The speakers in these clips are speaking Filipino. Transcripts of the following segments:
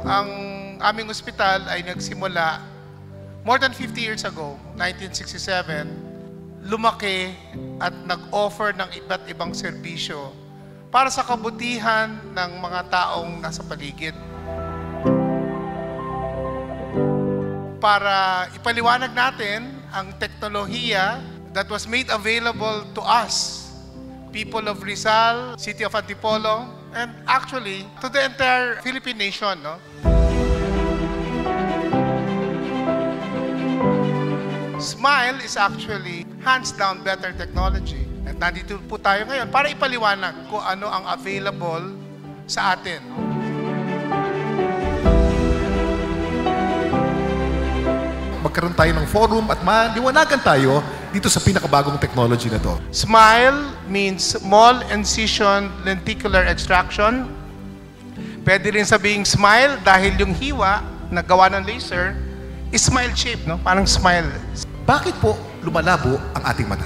ang aming ospital ay nagsimula more than 50 years ago, 1967, lumaki at nag-offer ng iba't ibang serbisyo para sa kabutihan ng mga taong nasa paligid. Para ipaliwanag natin ang teknolohiya that was made available to us, people of Rizal, City of Antipolo, and actually to the entire Philippine nation, no? Smile is actually hands down better technology. At nandito po tayo ngayon para ipaliwanag kung ano ang available sa atin. Magkaroon tayo ng forum at maliwanagan tayo dito sa pinakabagong technology na to. Smile means small incision lenticular extraction. Pwede rin sabihing smile dahil yung hiwa na gawa ng laser is smile shape, no? Parang smile. Bakit po lumalabo ang ating mata?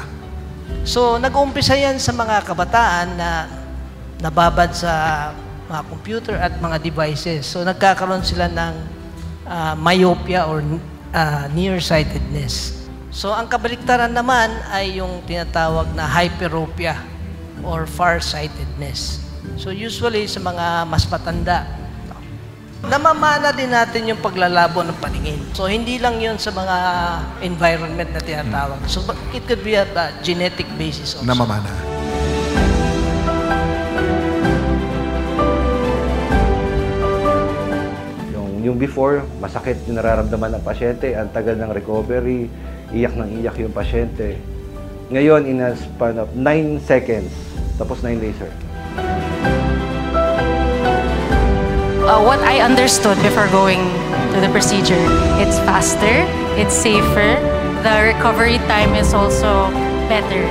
So, nag-uumpisa yan sa mga kabataan na nababad sa mga computer at mga devices. So, nagkakaroon sila ng myopia or nearsightedness. So, ang kabaliktaran naman ay yung tinatawag na hyperopia or farsightedness. So, usually sa mga mas matanda, namamana din natin yung paglalabo ng paningin. So, hindi lang yun sa mga environment na tinatawag. So, it could be at a genetic basis also. Namamana. Yung before, masakit yung nararamdaman ng pasyente, ang tagal ng recovery, iyak ng iyak yung pasyente. Ngayon, in a span of 9 seconds, tapos na yung laser. What I understood before going to the procedure, it's faster, it's safer, the recovery time is also better.